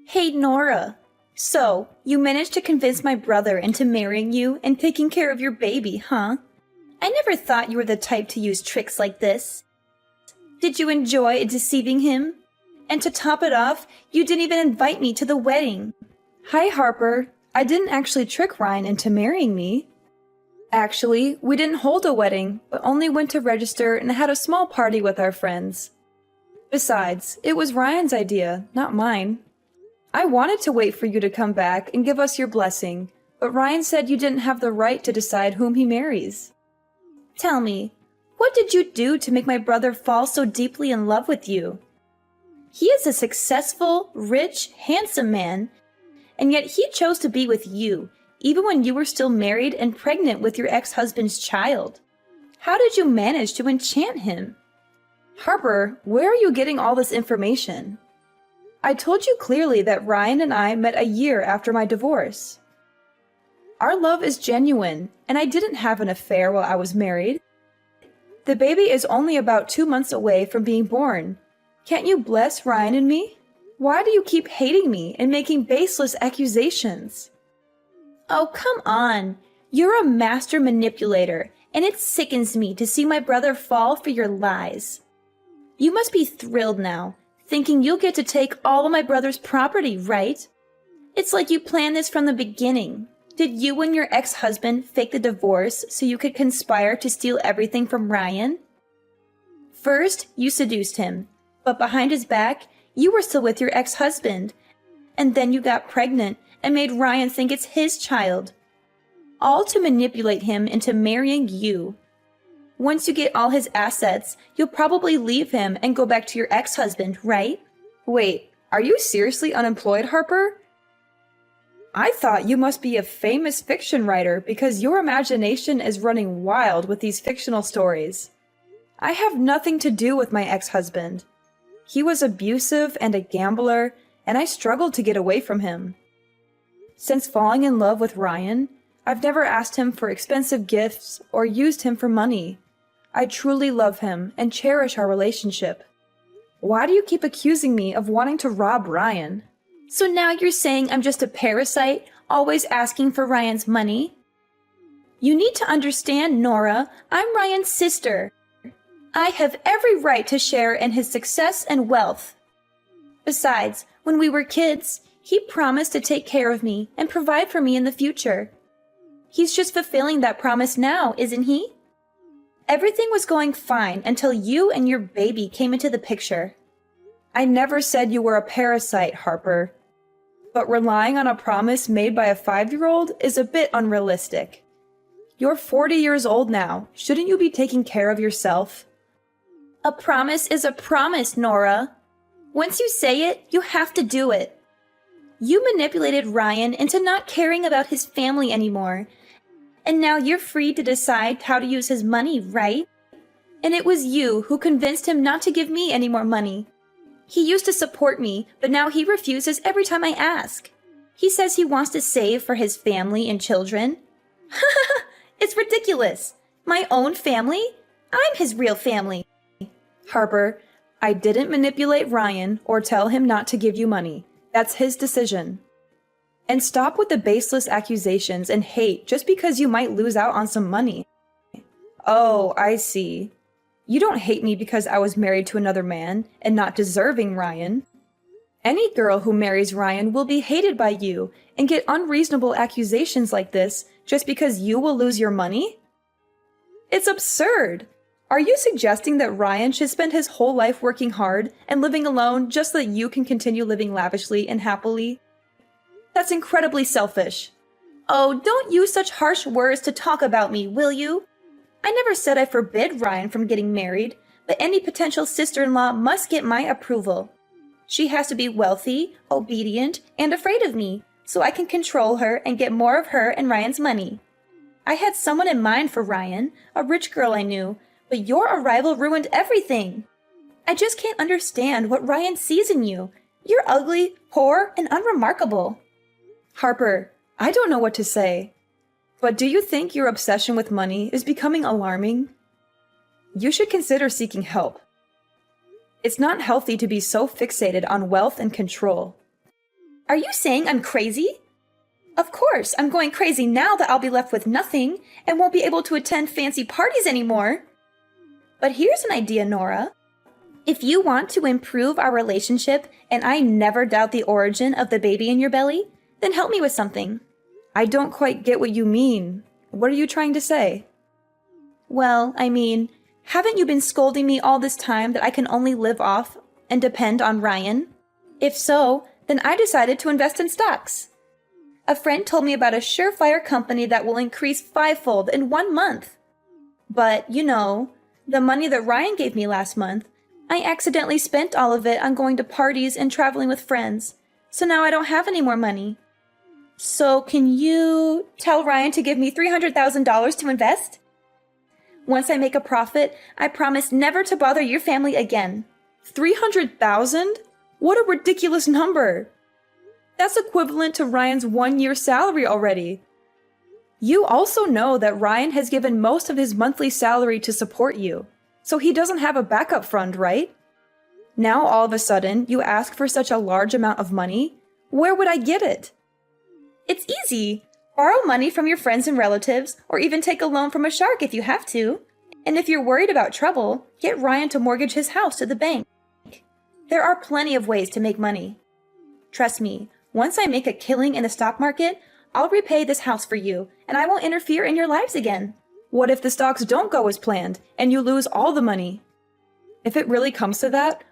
Hey, Nora. So, you managed to convince my brother into marrying you and taking care of your baby, huh? I never thought you were the type to use tricks like this. Did you enjoy deceiving him? And to top it off, you didn't even invite me to the wedding. Hi, Harper. I didn't actually trick Ryan into marrying me. Actually, we didn't hold a wedding, but only went to register and had a small party with our friends. Besides, it was Ryan's idea, not mine. I wanted to wait for you to come back and give us your blessing, but Ryan said you didn't have the right to decide whom he marries. Tell me, what did you do to make my brother fall so deeply in love with you? He is a successful, rich, handsome man, and yet he chose to be with you, even when you were still married and pregnant with your ex-husband's child. How did you manage to enchant him? Harper, where are you getting all this information? I told you clearly that Ryan and I met a year after my divorce. Our love is genuine, and I didn't have an affair while I was married. The baby is only about 2 months away from being born. Can't you bless Ryan and me? Why do you keep hating me and making baseless accusations? Oh, come on. You're a master manipulator, and it sickens me to see my brother fall for your lies. You must be thrilled now, thinking you'll get to take all of my brother's property, right? It's like you planned this from the beginning. Did you and your ex-husband fake the divorce so you could conspire to steal everything from Ryan? First, you seduced him, but behind his back, you were still with your ex-husband. And then you got pregnant and made Ryan think it's his child. All to manipulate him into marrying you. Once you get all his assets, you'll probably leave him and go back to your ex-husband, right? Wait, are you seriously unemployed, Harper? I thought you must be a famous fiction writer because your imagination is running wild with these fictional stories. I have nothing to do with my ex-husband. He was abusive and a gambler, and I struggled to get away from him. Since falling in love with Ryan, I've never asked him for expensive gifts or used him for money. I truly love him and cherish our relationship. Why do you keep accusing me of wanting to rob Ryan? So now you're saying I'm just a parasite, always asking for Ryan's money? You need to understand, Nora, I'm Ryan's sister. I have every right to share in his success and wealth. Besides, when we were kids, he promised to take care of me and provide for me in the future. He's just fulfilling that promise now, isn't he? Everything was going fine until you and your baby came into the picture. I never said you were a parasite, Harper. But relying on a promise made by a 5-year-old is a bit unrealistic. You're 40 years old now. Shouldn't you be taking care of yourself? A promise is a promise, Nora. Once you say it, you have to do it. You manipulated Ryan into not caring about his family anymore. And now you're free to decide how to use his money, right? And it was you who convinced him not to give me any more money. He used to support me, but now he refuses every time I ask. He says he wants to save for his family and children. It's ridiculous. My own family? I'm his real family. Harper, I didn't manipulate Ryan or tell him not to give you money. That's his decision. And stop with the baseless accusations and hate just because you might lose out on some money. Oh, I see. You don't hate me because I was married to another man and not deserving Ryan. Any girl who marries Ryan will be hated by you and get unreasonable accusations like this just because you will lose your money? It's absurd. Are you suggesting that Ryan should spend his whole life working hard and living alone just so that you can continue living lavishly and happily? That's incredibly selfish. Oh, don't use such harsh words to talk about me, will you? I never said I forbid Ryan from getting married, but any potential sister-in-law must get my approval. She has to be wealthy, obedient, and afraid of me, so I can control her and get more of her and Ryan's money. I had someone in mind for Ryan, a rich girl I knew, but your arrival ruined everything. I just can't understand what Ryan sees in you. You're ugly, poor, and unremarkable. Harper, I don't know what to say. But do you think your obsession with money is becoming alarming? You should consider seeking help. It's not healthy to be so fixated on wealth and control. Are you saying I'm crazy? Of course, I'm going crazy now that I'll be left with nothing and won't be able to attend fancy parties anymore. But here's an idea, Nora. If you want to improve our relationship and I never doubt the origin of the baby in your belly, then help me with something. I don't quite get what you mean. What are you trying to say? Well, I mean, haven't you been scolding me all this time that I can only live off and depend on Ryan? If so, then I decided to invest in stocks. A friend told me about a surefire company that will increase fivefold in 1 month. But, you know, the money that Ryan gave me last month, I accidentally spent all of it on going to parties and traveling with friends. So now I don't have any more money. So can you tell Ryan to give me $300,000 to invest? Once I make a profit, I promise never to bother your family again. 300,000? What a ridiculous number! That's equivalent to Ryan's 1-year salary already. You also know that Ryan has given most of his monthly salary to support you, so he doesn't have a backup fund, right? Now all of a sudden, you ask for such a large amount of money? Where would I get it? It's easy. Borrow money from your friends and relatives, or even take a loan from a shark if you have to. And if you're worried about trouble, get Ryan to mortgage his house to the bank. There are plenty of ways to make money. Trust me, once I make a killing in the stock market, I'll repay this house for you, and I won't interfere in your lives again. What if the stocks don't go as planned, and you lose all the money? If it really comes to that,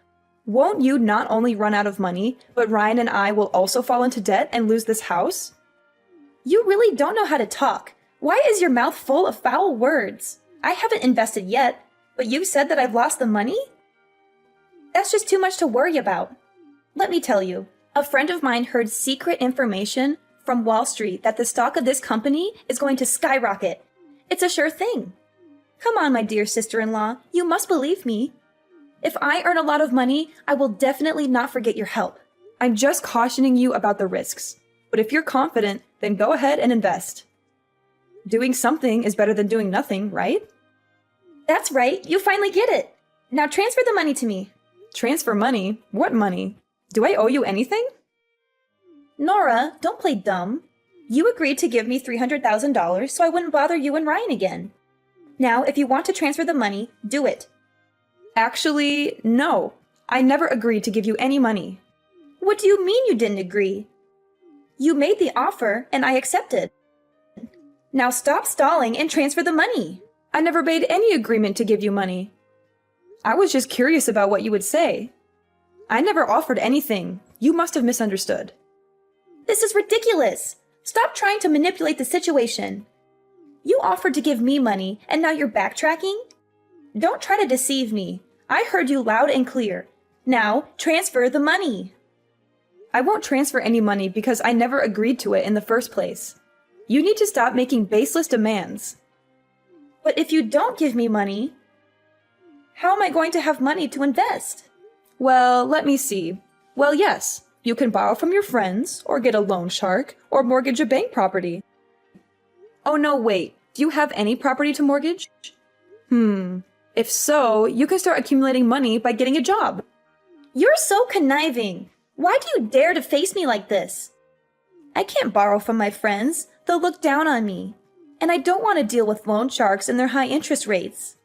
won't you not only run out of money, but Ryan and I will also fall into debt and lose this house? You really don't know how to talk. Why is your mouth full of foul words? I haven't invested yet, but you said that I've lost the money? That's just too much to worry about. Let me tell you, a friend of mine heard secret information from Wall Street that the stock of this company is going to skyrocket. It's a sure thing. Come on, my dear sister-in-law, you must believe me. If I earn a lot of money, I will definitely not forget your help. I'm just cautioning you about the risks. But if you're confident, then go ahead and invest. Doing something is better than doing nothing, right? That's right, you finally get it. Now transfer the money to me. Transfer money? What money? Do I owe you anything? Nora, don't play dumb. You agreed to give me $300,000 so I wouldn't bother you and Ryan again. Now, if you want to transfer the money, do it. Actually, no. I never agreed to give you any money. What do you mean you didn't agree? You made the offer and I accepted. Now stop stalling and transfer the money. I never made any agreement to give you money. I was just curious about what you would say. I never offered anything. You must have misunderstood. This is ridiculous. Stop trying to manipulate the situation. You offered to give me money and now you're backtracking? Don't try to deceive me. I heard you loud and clear. Now transfer the money. I won't transfer any money because I never agreed to it in the first place. You need to stop making baseless demands. But if you don't give me money, how am I going to have money to invest? Well, let me see. Well, yes, you can borrow from your friends, or get a loan shark, or mortgage a bank property. Oh no, wait. Do you have any property to mortgage? If so, you can start accumulating money by getting a job. You're so conniving. Why do you dare to face me like this? I can't borrow from my friends. They'll look down on me. And I don't want to deal with loan sharks and their high interest rates.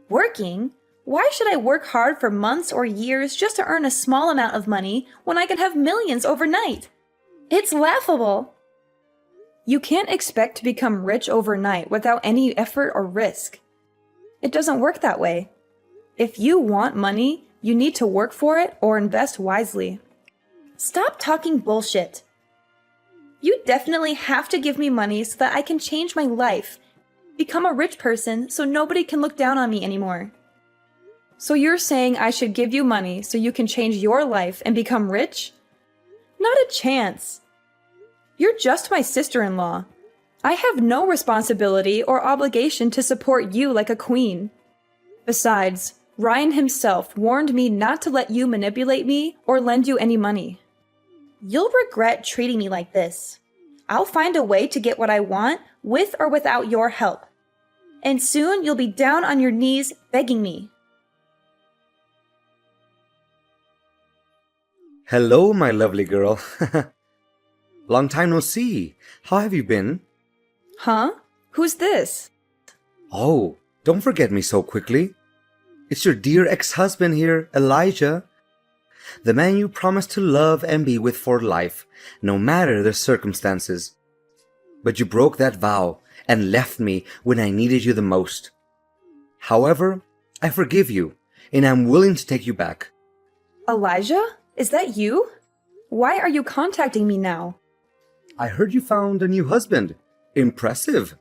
Working? Why should I work hard for months or years just to earn a small amount of money when I can have millions overnight? It's laughable. You can't expect to become rich overnight without any effort or risk. It doesn't work that way. If you want money, you need to work for it or invest wisely. Stop talking bullshit. You definitely have to give me money so that I can change my life, become a rich person so nobody can look down on me anymore. So you're saying I should give you money so you can change your life and become rich? Not a chance. You're just my sister-in-law. I have no responsibility or obligation to support you like a queen. Besides, Ryan himself warned me not to let you manipulate me or lend you any money. You'll regret treating me like this. I'll find a way to get what I want with or without your help. And soon you'll be down on your knees begging me. Hello, my lovely girl. Long time no see. How have you been? Huh? Who's this? Oh, don't forget me so quickly. It's your dear ex-husband here, Elijah. The man you promised to love and be with for life, no matter the circumstances. But you broke that vow and left me when I needed you the most. However, I forgive you, and I'm willing to take you back. Elijah? Is that you? Why are you contacting me now? I heard you found a new husband. Impressive.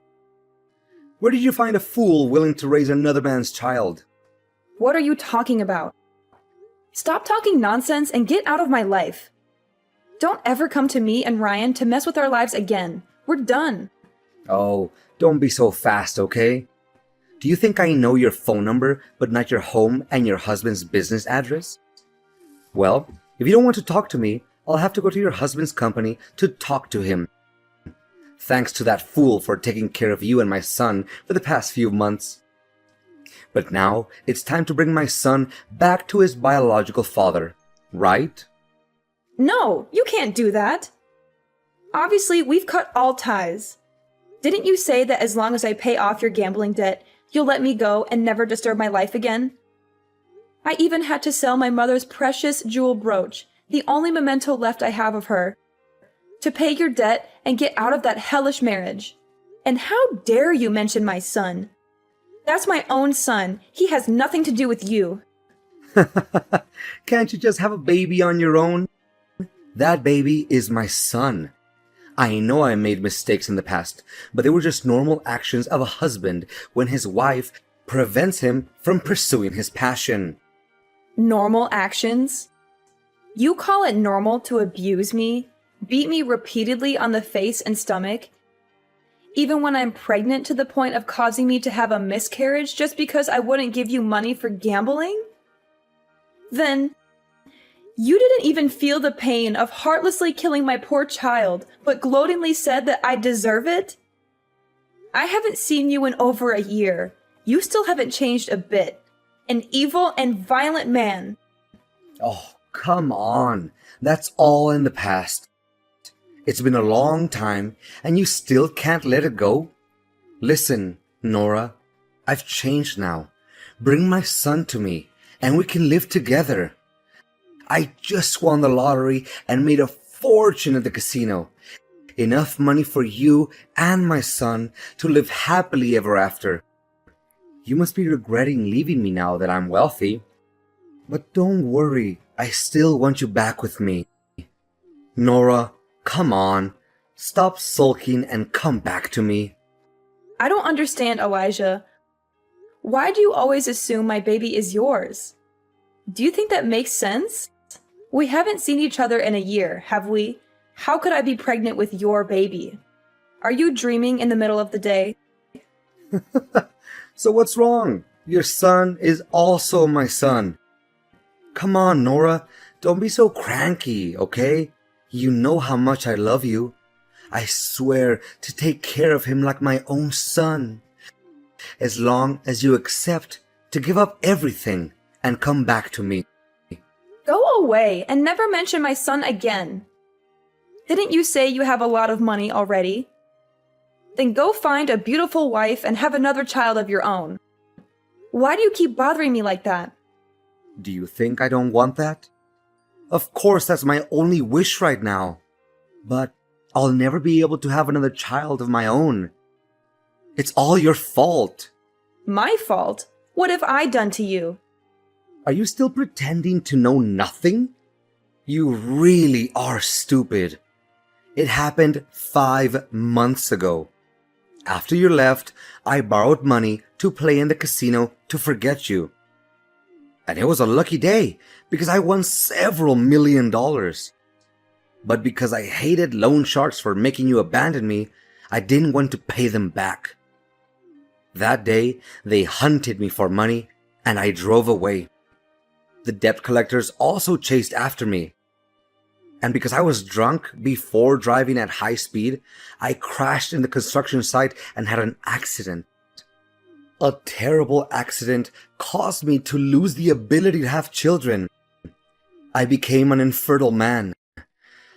Where did you find a fool willing to raise another man's child? What are you talking about? Stop talking nonsense and get out of my life. Don't ever come to me and Ryan to mess with our lives again. We're done. Oh, don't be so fast, okay? Do you think I know your phone number, but not your home and your husband's business address? Well, if you don't want to talk to me, I'll have to go to your husband's company to talk to him. Thanks to that fool for taking care of you and my son for the past few months. But now it's time to bring my son back to his biological father, right? No, you can't do that. Obviously, we've cut all ties. Didn't you say that as long as I pay off your gambling debt, you'll let me go and never disturb my life again? I even had to sell my mother's precious jewel brooch, the only memento left I have of her, to pay your debt and get out of that hellish marriage. And how dare you mention my son? That's my own son. He has nothing to do with you. Can't you just have a baby on your own? That baby is my son. I know I made mistakes in the past, but they were just normal actions of a husband when his wife prevents him from pursuing his passion. Normal actions? You call it normal to abuse me, beat me repeatedly on the face and stomach, even when I'm pregnant to the point of causing me to have a miscarriage just because I wouldn't give you money for gambling? Then, you didn't even feel the pain of heartlessly killing my poor child, but gloatingly said that I deserve it? I haven't seen you in over a year. You still haven't changed a bit. An evil and violent man. Oh, come on. That's all in the past. It's been a long time, and you still can't let it go? Listen, Nora, I've changed now. Bring my son to me, and we can live together. I just won the lottery and made a fortune at the casino. Enough money for you and my son to live happily ever after. You must be regretting leaving me now that I'm wealthy. But don't worry, I still want you back with me. Nora, come on. Stop sulking and come back to me. I don't understand, Elijah. Why do you always assume my baby is yours? Do you think that makes sense? We haven't seen each other in a year, have we? How could I be pregnant with your baby? Are you dreaming in the middle of the day? So what's wrong? Your son is also my son. Come on, Nora. Don't be so cranky, okay? You know how much I love you. I swear to take care of him like my own son. As long as you accept to give up everything and come back to me. Go away and never mention my son again. Didn't you say you have a lot of money already? Then go find a beautiful wife and have another child of your own. Why do you keep bothering me like that? Do you think I don't want that? Of course, that's my only wish right now. But I'll never be able to have another child of my own. It's all your fault. My fault? What have I done to you? Are you still pretending to know nothing? You really are stupid. It happened 5 months ago. After you left, I borrowed money to play in the casino to forget you. And it was a lucky day because I won several $1,000,000. But because I hated loan sharks for making you abandon me, I didn't want to pay them back. That day, they hunted me for money and I drove away. The debt collectors also chased after me. And because I was drunk before driving at high speed, I crashed in the construction site and had an accident. A terrible accident caused me to lose the ability to have children. I became an infertile man.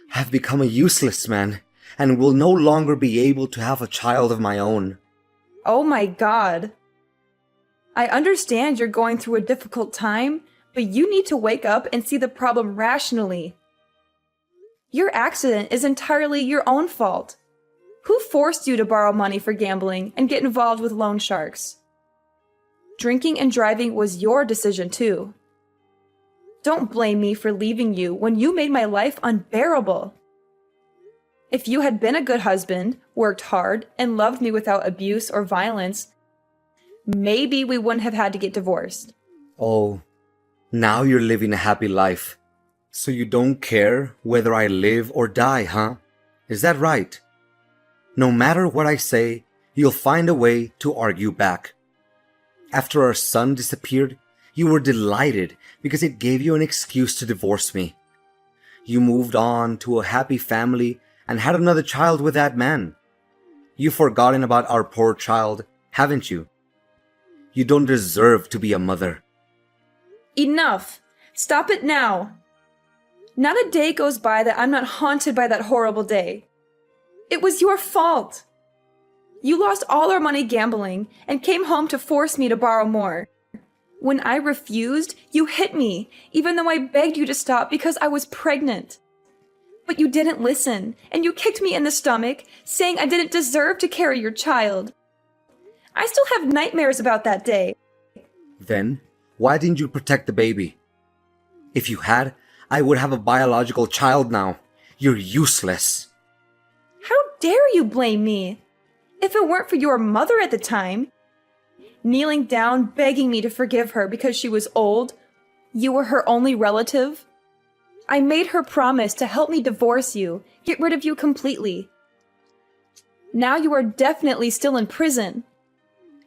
have become a useless man and will no longer be able to have a child of my own. Oh my God. I understand you're going through a difficult time, but you need to wake up and see the problem rationally. Your accident is entirely your own fault. Who forced you to borrow money for gambling and get involved with loan sharks? Drinking and driving was your decision too. Don't blame me for leaving you when you made my life unbearable. If you had been a good husband, worked hard, and loved me without abuse or violence, maybe we wouldn't have had to get divorced. Oh, now you're living a happy life. So you don't care whether I live or die, huh? Is that right? No matter what I say, you'll find a way to argue back. After our son disappeared, you were delighted because it gave you an excuse to divorce me. You moved on to a happy family and had another child with that man. You've forgotten about our poor child, haven't you? You don't deserve to be a mother. Enough! Stop it now! Not a day goes by that I'm not haunted by that horrible day. It was your fault. You lost all our money gambling and came home to force me to borrow more. When I refused, you hit me, even though I begged you to stop because I was pregnant. But you didn't listen, and you kicked me in the stomach, saying I didn't deserve to carry your child. I still have nightmares about that day. Then, why didn't you protect the baby? If you had, I would have a biological child now. You're useless. How dare you blame me? If it weren't for your mother at the time, kneeling down begging me to forgive her because she was old, you were her only relative. I made her promise to help me divorce you, get rid of you completely. Now you are definitely still in prison.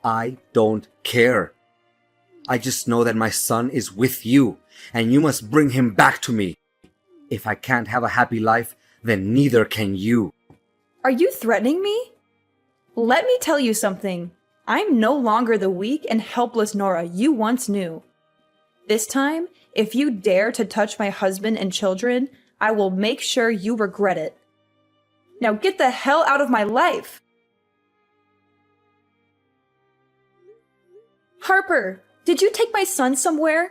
I don't care. I just know that my son is with you, and you must bring him back to me. If I can't have a happy life, then neither can you. Are you threatening me? Let me tell you something. I'm no longer the weak and helpless Nora you once knew. This time, if you dare to touch my husband and children, I will make sure you regret it. Now get the hell out of my life! Harper, did you take my son somewhere?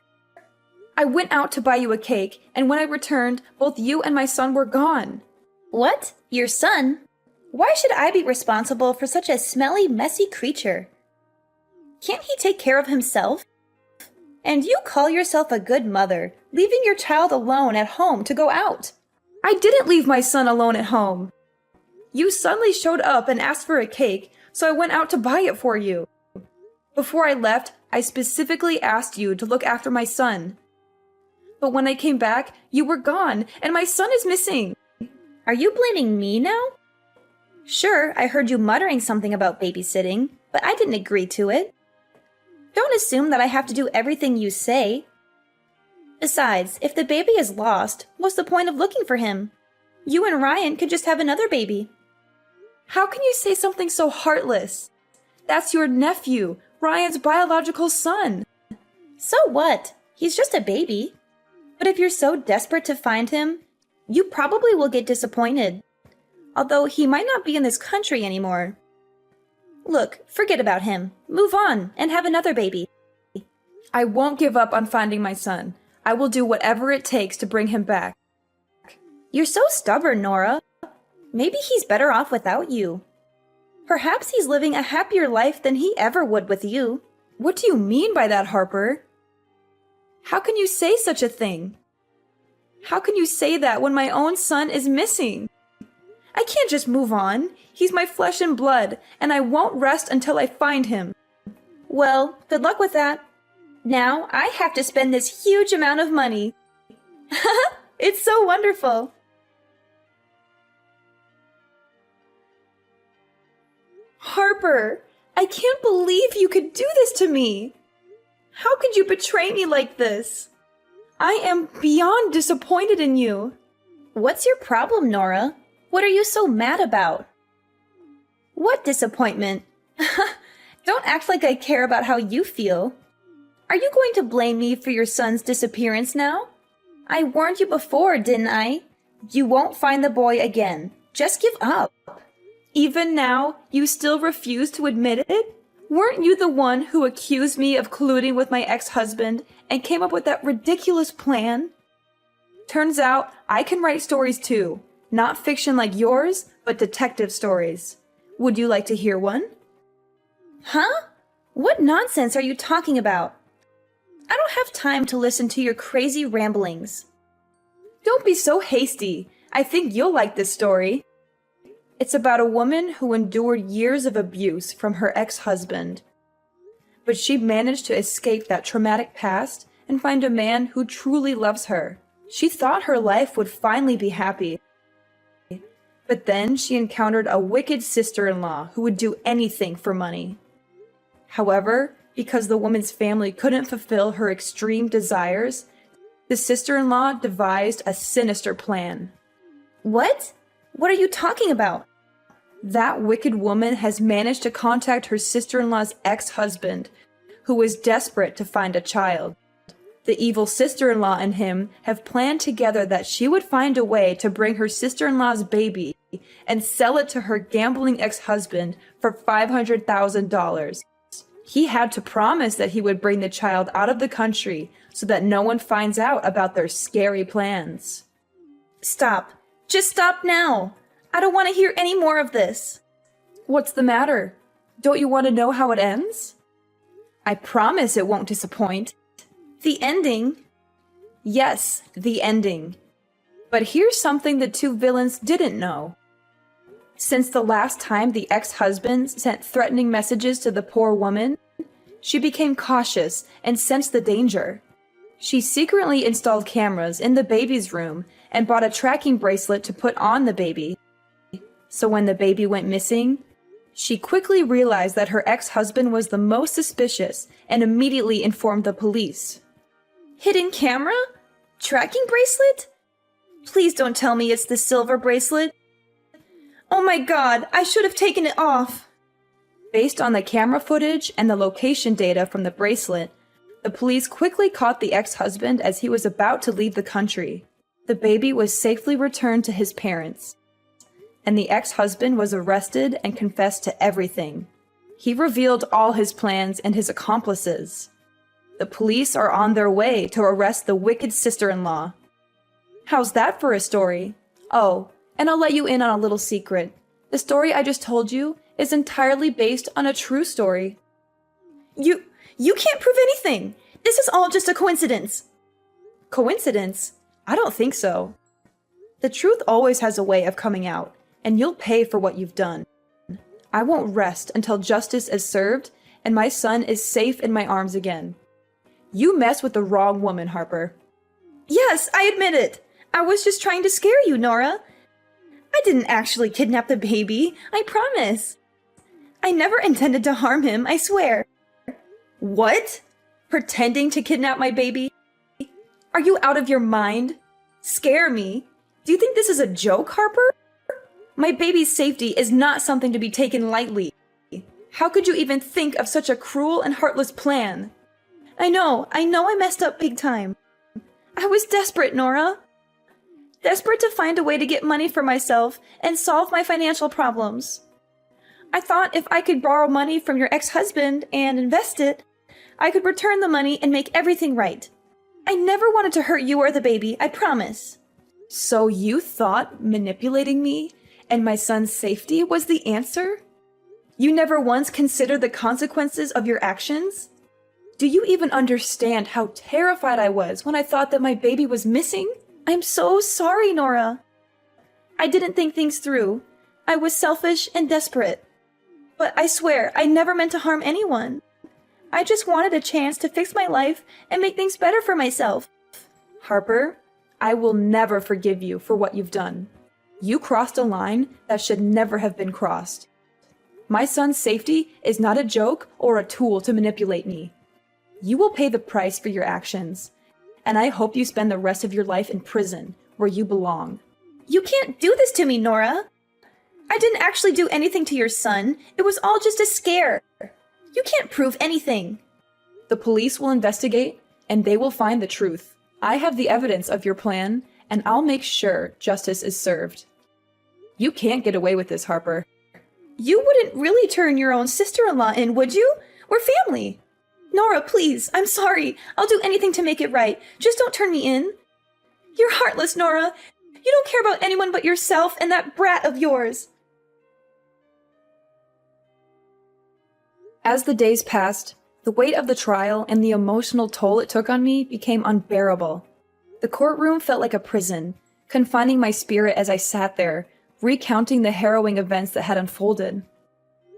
I went out to buy you a cake, and when I returned, both you and my son were gone. What? Your son? Why should I be responsible for such a smelly, messy creature? Can't he take care of himself? And you call yourself a good mother, leaving your child alone at home to go out. I didn't leave my son alone at home. You suddenly showed up and asked for a cake, so I went out to buy it for you. Before I left, I specifically asked you to look after my son. But when I came back, you were gone, and my son is missing. Are you blaming me now? Sure, I heard you muttering something about babysitting, but I didn't agree to it. Don't assume that I have to do everything you say. Besides, if the baby is lost, what's the point of looking for him? You and Ryan could just have another baby. How can you say something so heartless? That's your nephew, Ryan's biological son. So what? He's just a baby. But if you're so desperate to find him, you probably will get disappointed. Although he might not be in this country anymore. Look, forget about him. Move on and have another baby. I won't give up on finding my son. I will do whatever it takes to bring him back. You're so stubborn, Nora. Maybe he's better off without you. Perhaps he's living a happier life than he ever would with you. What do you mean by that, Harper? How can you say such a thing? How can you say that when my own son is missing? I can't just move on. He's my flesh and blood, and I won't rest until I find him. Well, good luck with that. Now I have to spend this huge amount of money. It's so wonderful. Harper, I can't believe you could do this to me. How could you betray me like this? I am beyond disappointed in you. What's your problem, Nora? What are you so mad about? What disappointment? Don't act like I care about how you feel. Are you going to blame me for your son's disappearance now? I warned you before, didn't I? You won't find the boy again. Just give up. Even now, you still refuse to admit it? Weren't you the one who accused me of colluding with my ex-husband and came up with that ridiculous plan? Turns out, I can write stories too. Not fiction like yours, but detective stories. Would you like to hear one? Huh? What nonsense are you talking about? I don't have time to listen to your crazy ramblings. Don't be so hasty. I think you'll like this story. It's about a woman who endured years of abuse from her ex-husband. But she managed to escape that traumatic past and find a man who truly loves her. She thought her life would finally be happy. But then she encountered a wicked sister-in-law who would do anything for money. However, because the woman's family couldn't fulfill her extreme desires, the sister-in-law devised a sinister plan. What? What are you talking about? That wicked woman has managed to contact her sister-in-law's ex-husband, who was desperate to find a child. The evil sister-in-law and him have planned together that she would find a way to bring her sister-in-law's baby and sell it to her gambling ex-husband for $500,000. He had to promise that he would bring the child out of the country so that no one finds out about their scary plans. Stop. Just stop now. I don't want to hear any more of this. What's the matter? Don't you want to know how it ends? I promise it won't disappoint. The ending? Yes, the ending. But here's something the two villains didn't know. Since the last time the ex-husband sent threatening messages to the poor woman, she became cautious and sensed the danger. She secretly installed cameras in the baby's room and bought a tracking bracelet to put on the baby. So when the baby went missing, she quickly realized that her ex-husband was the most suspicious and immediately informed the police. Hidden camera? Tracking bracelet? Please don't tell me it's the silver bracelet. Oh my god, I should have taken it off. Based on the camera footage and the location data from the bracelet, the police quickly caught the ex-husband as he was about to leave the country. The baby was safely returned to his parents, and the ex-husband was arrested and confessed to everything. He revealed all his plans and his accomplices. The police are on their way to arrest the wicked sister-in-law. How's that for a story? Oh, and I'll let you in on a little secret. The story I just told you is entirely based on a true story. You can't prove anything. This is all just a coincidence. Coincidence? I don't think so. The truth always has a way of coming out, and you'll pay for what you've done. I won't rest until justice is served and my son is safe in my arms again. You messed with the wrong woman, Harper. Yes, I admit it. I was just trying to scare you, Nora. I didn't actually kidnap the baby, I promise. I never intended to harm him, I swear. What? Pretending to kidnap my baby? Are you out of your mind? Scare me? Do you think this is a joke, Harper? My baby's safety is not something to be taken lightly. How could you even think of such a cruel and heartless plan? I know I messed up big time. I was desperate, Nora. Desperate to find a way to get money for myself and solve my financial problems. I thought if I could borrow money from your ex-husband and invest it, I could return the money and make everything right. I never wanted to hurt you or the baby, I promise. So you thought manipulating me and my son's safety was the answer? You never once considered the consequences of your actions? Do you even understand how terrified I was when I thought that my baby was missing? I'm so sorry, Nora. I didn't think things through. I was selfish and desperate. But I swear, I never meant to harm anyone. I just wanted a chance to fix my life and make things better for myself. Harper, I will never forgive you for what you've done. You crossed a line that should never have been crossed. My son's safety is not a joke or a tool to manipulate me. You will pay the price for your actions, and I hope you spend the rest of your life in prison where you belong. You can't do this to me, Nora. I didn't actually do anything to your son. It was all just a scare. You can't prove anything. The police will investigate, and they will find the truth. I have the evidence of your plan, and I'll make sure justice is served. You can't get away with this, Harper. You wouldn't really turn your own sister-in-law in, would you? We're family. Nora, please, I'm sorry. I'll do anything to make it right. Just don't turn me in. You're heartless, Nora. You don't care about anyone but yourself and that brat of yours. As the days passed, the weight of the trial and the emotional toll it took on me became unbearable. The courtroom felt like a prison, confining my spirit as I sat there, recounting the harrowing events that had unfolded.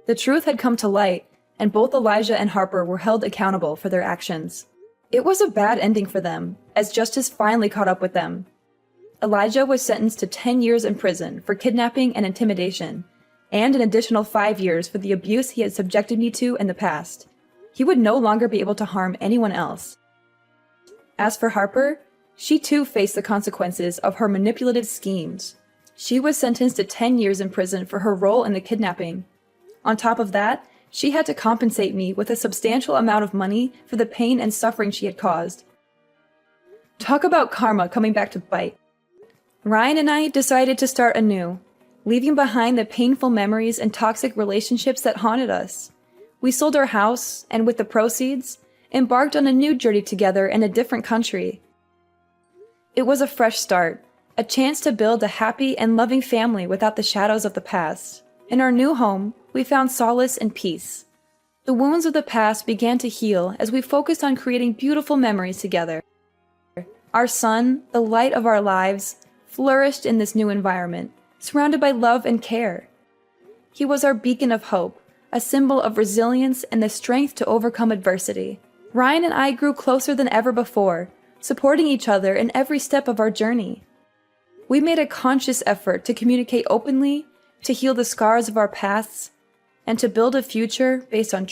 The truth had come to light, and both Elijah and Harper were held accountable for their actions. It was a bad ending for them, as justice finally caught up with them. Elijah was sentenced to 10 years in prison for kidnapping and intimidation, and an additional 5 years for the abuse he had subjected me to in the past. He would no longer be able to harm anyone else. As for Harper, she too faced the consequences of her manipulative schemes. She was sentenced to 10 years in prison for her role in the kidnapping. On top of that, she had to compensate me with a substantial amount of money for the pain and suffering she had caused. Talk about karma coming back to bite. Ryan and I decided to start anew, leaving behind the painful memories and toxic relationships that haunted us. We sold our house, and with the proceeds, embarked on a new journey together in a different country. It was a fresh start, a chance to build a happy and loving family without the shadows of the past. In our new home, we found solace and peace. The wounds of the past began to heal as we focused on creating beautiful memories together. Our son, the light of our lives, flourished in this new environment, surrounded by love and care. He was our beacon of hope, a symbol of resilience and the strength to overcome adversity. Ryan and I grew closer than ever before, supporting each other in every step of our journey. We made a conscious effort to communicate openly, to heal the scars of our pasts, and to build a future based on